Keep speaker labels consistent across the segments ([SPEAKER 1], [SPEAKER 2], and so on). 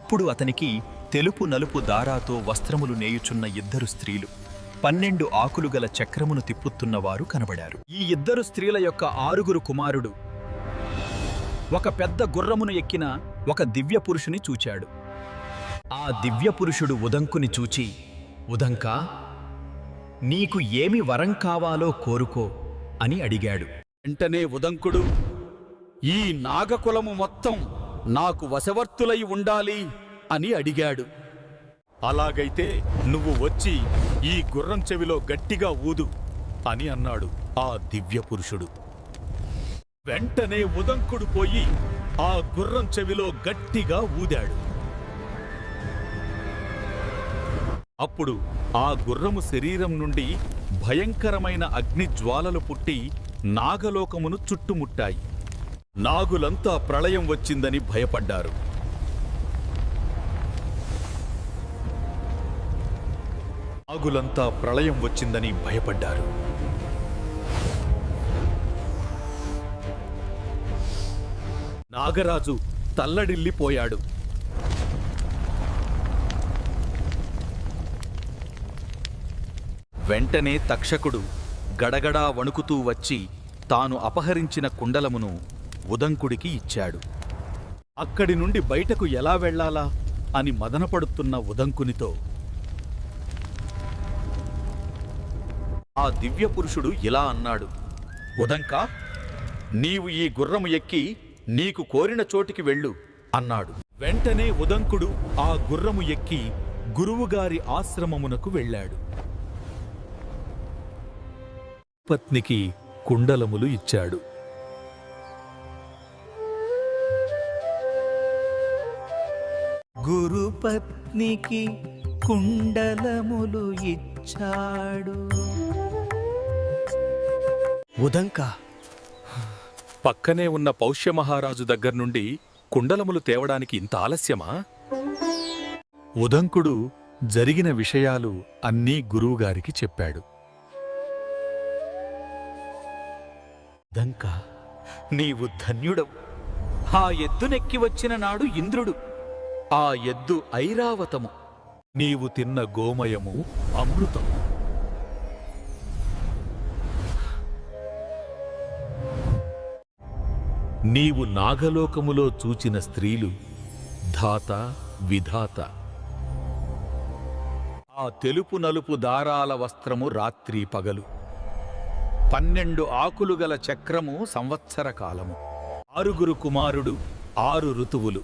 [SPEAKER 1] అప్పుడు అతనికి తెలుపు నలుపు దారాతో వస్త్రములు నేయుచున్న ఇద్దరు స్త్రీలు 12 ఆకులు గల చక్రమును తిప్పుతున్నవారు కనబడారు. ఈ ఇద్దరు స్త్రీల యొక్క 6 కుమారుడు ఒక పెద్ద గుర్రమును ఎక్కిన ఒక దివ్య పురుషుని చూచాడు. ఆ దివ్య పురుషుడు ఉదంకుని చూచి, ఉదంకా, నీకు ఏమి వరం కావాలో కోరుకో అని అడిగాడు.
[SPEAKER 2] వెంటనే ఉదంకుడు, ఈ నాగకులము మొత్తం నాకు వశవర్తులై ఉండాలి అని అడిగాడు.
[SPEAKER 3] అలాగైతే నువ్వు వచ్చి ఈ గుర్రం చెవిలో గట్టిగా ఊదు అని అన్నాడు ఆ దివ్య పురుషుడు. వెంటనే ఉదంకుడు పోయి ఆ గుర్రం చెవిలో గట్టిగా ఊదాడు. అప్పుడు ఆ గుర్రము శరీరం నుండి భయంకరమైన అగ్నిజ్వాలలు పుట్టి నాగలోకమును చుట్టుముట్టాయి. నాగులంతా ప్రళయం వచ్చిందని భయపడ్డారు. నాగులంతా ప్రళయం వచ్చిందని భయపడ్డారు. నాగరాజు తల్లడిల్లిపోయాడు. వెంటనే తక్షకుడు గడగడా వణుకుతూ వచ్చి తాను అపహరించిన కుండలమును ఉదంకుడికి ఇచ్చాడు. అక్కడి నుండి బయటకు ఎలా వెళ్లాలా అని మదనపడుతున్న ఉదంకునితో ఆ దివ్య పురుషుడు ఇలా అన్నాడు. ఉదంకా, నీవు ఈ గుర్రము ఎక్కి నీకు కోరిన చోటికి వెళ్ళు అన్నాడు. వెంటనే ఉదంకుడు ఆ గుర్రము ఎక్కి గురువుగారి ఆశ్రమమునకు వెళ్ళాడు. పత్నికి కుండలములు ఇచ్చాడు.
[SPEAKER 4] గురుపత్నికి కుండలములు ఇచ్చాడు.
[SPEAKER 3] ఉదంకా, పక్కనే ఉన్న పౌష్యమహారాజు దగ్గర్నుండి కుండలములు తేవడానికి ఇంత ఆలస్యమా? ఉదంకుడు జరిగిన విషయాలు అన్నీ గురువుగారికి చెప్పాడు.
[SPEAKER 2] ఉదంకా, నీవు ధన్యుడవు. ఆ ఎద్దునెక్కి వచ్చిన నాడు ఇంద్రుడు, ఆ ఎద్దు ఐరావతము.
[SPEAKER 3] నీవు తిన్న గోమయము అమృతం. నీవు నాగలోకములో చూచిన స్త్రీలు ధాత విధాత. ఆ తెలుపు నలుపు దారాల వస్త్రము రాత్రి పగలు.
[SPEAKER 2] 12 ఆకులు గల చక్రము సంవత్సర కాలము.
[SPEAKER 3] 6 కుమారుడు 6 ఋతువులు.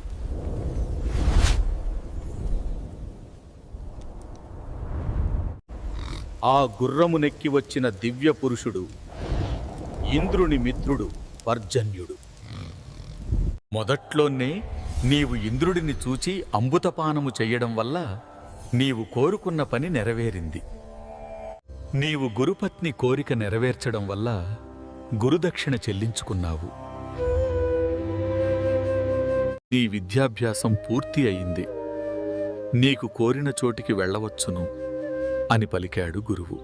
[SPEAKER 2] ఆ గుర్రమునెక్కి వచ్చిన దివ్య పురుషుడు ఇంద్రుని మిత్రుడు పర్జన్యుడు.
[SPEAKER 3] మొదట్లోనే నీవు ఇంద్రుడిని చూచి అమృతపానము చెయ్యడం వల్ల నీవు కోరుకున్న పని నెరవేరింది. నీవు గురుపత్ని కోరిక నెరవేర్చడం వల్ల గురుదక్షిణ చెల్లించుకున్నావు. నీ విద్యాభ్యాసం పూర్తి అయింది. నీకు కోరిన చోటికి వెళ్ళవచ్చును అని పలికాడు గురువు.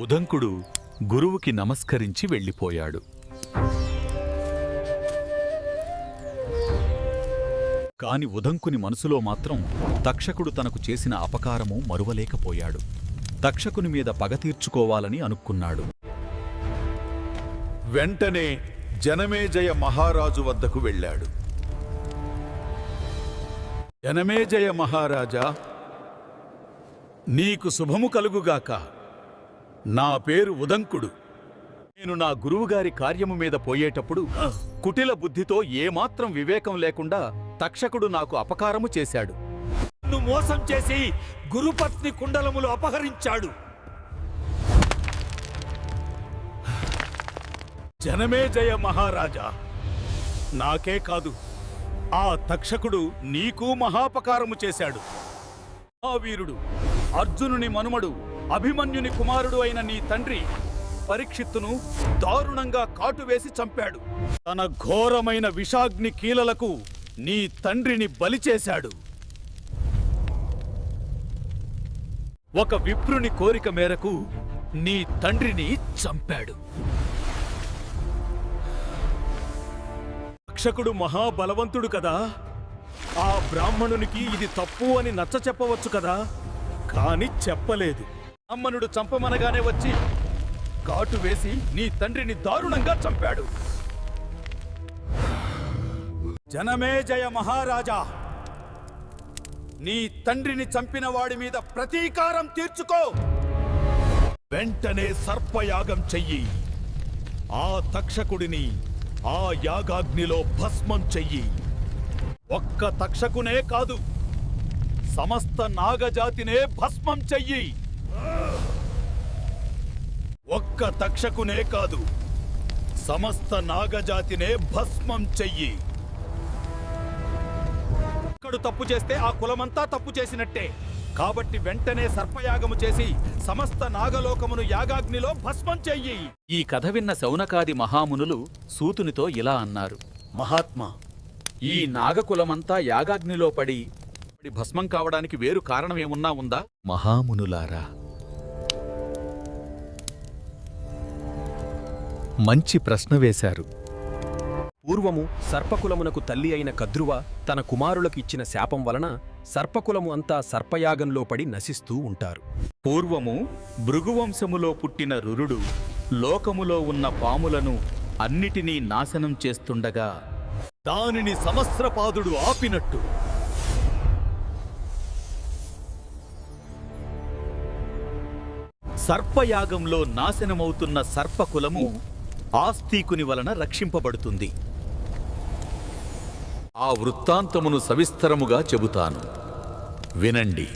[SPEAKER 3] ఉదంకుడు గురువుకి నమస్కరించి వెళ్ళిపోయాడు. కాని ఉదంకుని మనసులో మాత్రం తక్షకుడు తనకు చేసిన అపకారము మరువలేకపోయాడు. తక్షకుని మీద పగ తీర్చుకోవాలని అనుకున్నాడు. వెంటనే జనమేజయ మహారాజు వద్దకు వెళ్ళాడు. జనమేజయ మహారాజా, నీకు శుభము కలుగుగాక. నా పేరు ఉదంకుడు. నేను నా గురువుగారి కార్యము మీద పోయేటప్పుడు కుటిల బుద్ధితో ఏమాత్రం వివేకం లేకుండా తక్షకుడు నాకు అపకారము చేశాడు.
[SPEAKER 2] నన్ను మోసం చేసి గురుపత్ని కుండలములు అపహరించాడు.
[SPEAKER 3] జనమేజయ మహారాజా, నాకే కాదు, ఆ తక్షకుడు నీకు మహాపకారము చేశాడు. ఆ వీరుడు అర్జునుని మనుమడు అభిమన్యుని కుమారుడు అయిన నీ తండ్రి పరీక్షిత్తును దారుణంగా కాటువేసి చంపాడు. తన ఘోరమైన విషాగ్ని కీలలకు నీ తండ్రిని బలి చేశాడు. ఒక విప్రుని కోరిక మేరకు నీ తండ్రిని చంపాడు. తక్షకుడు మహాబలవంతుడు కదా,
[SPEAKER 5] ఆ బ్రాహ్మణునికి ఇది తప్పు అని నచ్చ చెప్పవచ్చు కదా, కాని చెప్పలేదు.
[SPEAKER 3] బ్రాహ్మణుడు చంపమనగానే వచ్చి కాటు వేసి నీ తండ్రిని దారుణంగా చంపాడు.
[SPEAKER 5] జనమేజయ మహారాజా, నీ తండ్రిని చంపిన వాడి మీద ప్రతీకారం తీర్చుకో.
[SPEAKER 3] వెంటనే సర్పయాగం చెయ్యి. ఆ తక్షకుడిని ఆ యాగాగ్నిలో భస్మం చెయ్యి. ఒక్క తక్షకునే కాదు, సమస్త నాగజాతినే భస్మం చెయ్యి. ఒక్క తక్షకునే కాదు, సమస్త నాగజాతినే భస్మం చెయ్యి. ఒక్కడు తప్పు చేస్తే ఆ కులమంతా తప్పు చేసినట్టే. కాబట్టి వెంటనే సర్పయాగము చేసి సమస్త నాగలోకమును యాగాగ్నిలో భస్మం చెయ్యి.
[SPEAKER 2] ఈ కథ విన్న శౌనకాది మహామునులు సూతునితో ఇలా అన్నారు.
[SPEAKER 3] మహాత్మా,
[SPEAKER 2] ఈ నాగకులమంతా యాగాగ్నిలో పడి భస్మం కావడానికి వేరు కారణమేమున్నా ఉందా?
[SPEAKER 1] మహామునులారా, మంచి ప్రశ్న వేశారు.
[SPEAKER 6] పూర్వము సర్పకులమునకు తల్లి అయిన కద్రువ తన కుమారులకు ఇచ్చిన శాపం వలన సర్పకులము అంతా సర్పయాగంలో పడి నశిస్తూ ఉంటారు.
[SPEAKER 2] పూర్వము భృగువంశములో పుట్టిన రురుడు లోకములో ఉన్న పాములను అన్నిటినీ నాశనం చేస్తుండగా
[SPEAKER 3] దానిని సమస్రపాదుడు ఆపినట్టు సర్పయాగంలో నాశనమవుతున్న సర్పకులము ఆస్తికుని వలన రక్షింపబడుతుంది. ఆ వృత్తాంతమును సవిస్తరముగా చెబుతాను, వినండి.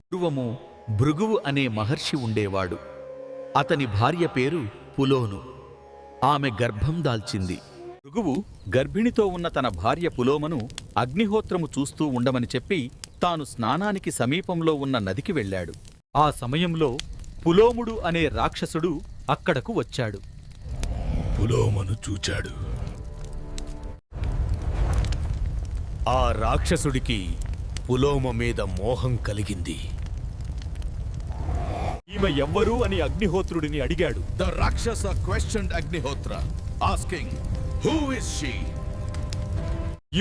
[SPEAKER 3] పూర్వము భృగువు అనే మహర్షి ఉండేవాడు. అతని భార్య పేరు పులోను. ఆమె గర్భం దాల్చింది. భృగువు గర్భిణితో ఉన్న తన భార్య పులోమను అగ్నిహోత్రము చూస్తూ ఉండమని చెప్పి తాను స్నానానికి సమీపంలో ఉన్న నదికి వెళ్ళాడు. ఆ సమయంలో పులోముడు అనే రాక్షసుడు అక్కడకు వచ్చాడు.
[SPEAKER 5] పులోమను చూచాడు. ఆ రాక్షసుడికి పులోమ మీద మోహం కలిగింది. ఈమె ఎవ్వరు అని అగ్నిహోత్రుడిని అడిగాడు.
[SPEAKER 3] The rakshasa questioned Agnihotra, asking who is she.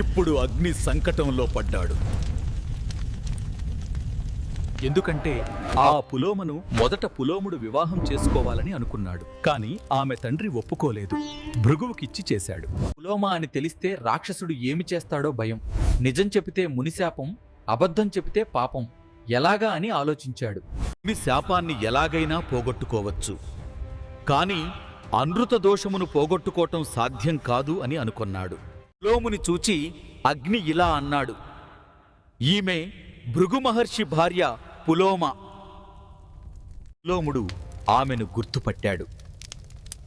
[SPEAKER 3] ఇప్పుడు అగ్ని సంకటంలో పడ్డాడు.
[SPEAKER 1] ఎందుకంటే ఆ పులోమను మొదట పులోముడు వివాహం చేసుకోవాలని అనుకున్నాడు. కాని ఆమె తండ్రి ఒప్పుకోలేదు. భృగువుకిచ్చి చేశాడు.
[SPEAKER 2] పులోమ అని తెలిస్తే రాక్షసుడు ఏమి చేస్తాడో భయం. నిజం చెబితే మునిశాపం, అబద్ధం చెబితే పాపం. ఎలాగా అని ఆలోచించాడు.
[SPEAKER 3] మీ శాపాన్ని ఎలాగైనా పోగొట్టుకోవచ్చు, కాని అనృత దోషమును పోగొట్టుకోవటం సాధ్యం కాదు అని అనుకొన్నాడు. పులోముని చూచి అగ్ని ఇలా అన్నాడు, ఈమె భృగు మహర్షి భార్య పులోమ. పులోముడు ఆమెను గుర్తుపట్టాడు.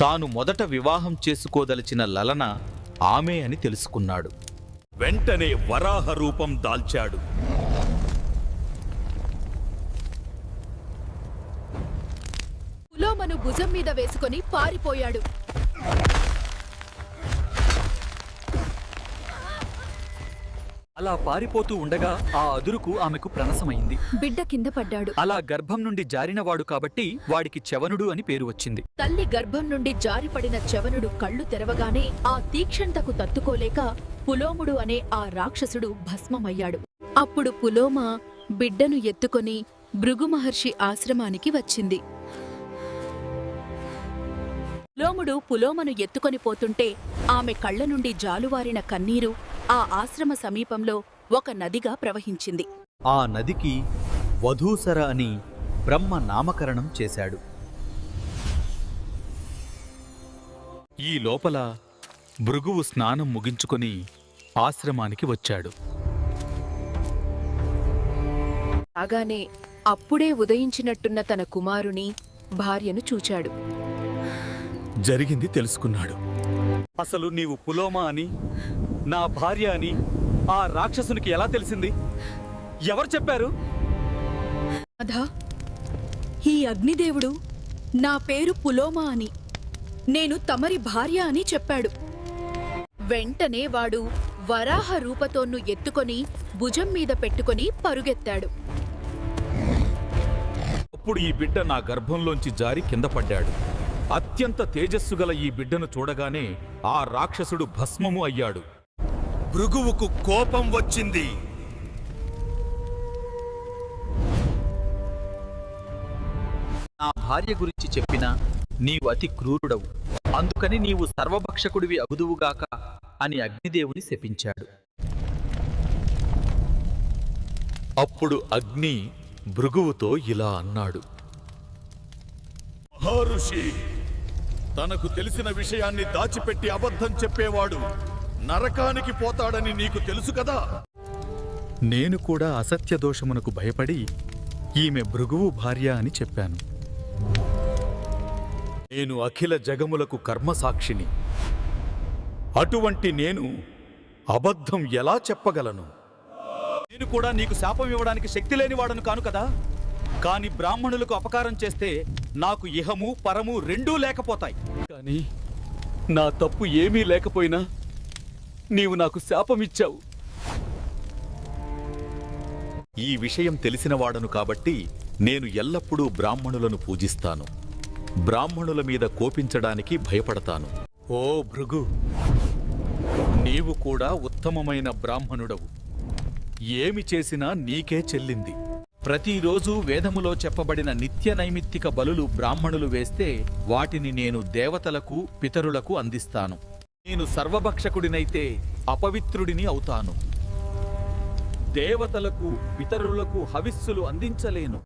[SPEAKER 3] తాను మొదట వివాహం చేసుకోదలిచిన లలన ఆమె అని తెలుసుకున్నాడు. వెంటనే వరాహ రూపం దాల్చాడు.
[SPEAKER 7] పులోమను భుజం మీద వేసుకొని పారిపోయాడు.
[SPEAKER 1] అలా పారిపోతూ ఉండగా ఆ అదురుకు ఆమెకు ప్రణసమైంది.
[SPEAKER 7] బిడ్డ కింద పడ్డాడు.
[SPEAKER 1] అలా గర్భం నుండి జారినవాడు కాబట్టి వాడికి చవనుడు అని పేరు వచ్చింది.
[SPEAKER 7] తల్లి గర్భం నుండి జారిపడిన చవనుడు కళ్ళు తెరవగానే ఆ తీక్షణతకు తట్టుకోలేక పులోముడు అనే ఆ రాక్షసుడు భస్మమయ్యాడు. అప్పుడు పులోమ బిడ్డను ఎత్తుకొని భృగు మహర్షి ఆశ్రమానికి వచ్చింది. పులోముడు పులోమను ఎత్తుకొని పోతుంటే ఆమె కళ్ళ నుండి జాలువారిన కన్నీరు ఆ ఆశ్రమ సమీపంలో ఒక నదిగా ప్రవహించింది.
[SPEAKER 2] ఆ నదికి వధూసర అని బ్రహ్మ నామకరణం చేశాడు. ఈ లోపల భృగువు స్నానం ముగించుకొని ఆశ్రమానికి వచ్చాడు.
[SPEAKER 7] రాగానే అప్పుడే ఉదయించినట్టున్న తన కుమారుని భార్యను చూచాడు.
[SPEAKER 5] జరిగింది తెలుసుకున్నాడు.
[SPEAKER 1] అసలు నీవు పులోమ అని, నా భార్య అని ఆ రాక్షసునికి ఎలా తెలిసింది? ఎవరు చెప్పారు?
[SPEAKER 7] అధా, ఈ అగ్నిదేవుడు నా పేరు పులోమ అని, నేను తమరి భార్య అని చెప్పాడు. వెంటనే వాడు వరాహ రూపతోన్ను ఎత్తుకొని భుజం మీద పెట్టుకొని పరుగెత్తాడు.
[SPEAKER 3] అప్పుడు ఈ బిడ్డ నా గర్భంలోంచి జారి కింద పడ్డాడు. అత్యంత తేజస్సుగల ఈ బిడ్డను చూడగానే ఆ రాక్షసుడు భస్మము అయ్యాడు.
[SPEAKER 5] భృగువుకు కోపం వచ్చింది.
[SPEAKER 2] నా భార్య గురించి చెప్పినా నీవు అతి క్రూరుడవు, అందుకని నీవు సర్వభక్షకుడివి అగుదువుగాక అని అగ్నిదేవుని శపించాడు.
[SPEAKER 3] అప్పుడు అగ్ని భృగువుతో ఇలా అన్నాడు.
[SPEAKER 5] మహర్షి, తనకు తెలిసిన విషయాన్ని దాచిపెట్టి అబద్ధం చెప్పేవాడు నరకానికి పోతాడని నీకు తెలుసు కదా.
[SPEAKER 3] నేను కూడా అసత్య దోషమునకు భయపడి ఈమె భృగువు భార్య అని చెప్పాను. నేను అఖిల జగములకు కర్మసాక్షిని. అటువంటి నేను అబద్ధం ఎలా చెప్పగలను? నేను కూడా నీకు శాపం ఇవ్వడానికి శక్తి లేనివాడను కాను కదా. కాని బ్రాహ్మణులకు అపకారం చేస్తే నాకు ఇహము పరము రెండూ లేకపోతాయి. కానీ నా తప్పు ఏమీ లేకపోయినా నీవు నాకు శాపమిచ్చావు. ఈ విషయం తెలిసినవాడను కాబట్టి నేను ఎల్లప్పుడూ బ్రాహ్మణులను పూజిస్తాను. బ్రాహ్మణుల మీద కోపించడానికి భయపడతాను. ఓ భృగు, నీవు కూడా ఉత్తమమైన బ్రాహ్మణుడవు. ఏమి చేసినా నీకే చెల్లింది.
[SPEAKER 2] ప్రతిరోజు వేదములో చెప్పబడిన నిత్య నైమిత్తిక బలులు బ్రాహ్మణులు వేస్తే వాటిని నేను దేవతలకు పితరులకు అందిస్తాను. నేను సర్వభక్షకుడినైతే అపవిత్రుడిని అవుతాను. దేవతలకు పితరులకు హవిస్సులు అందించలేను.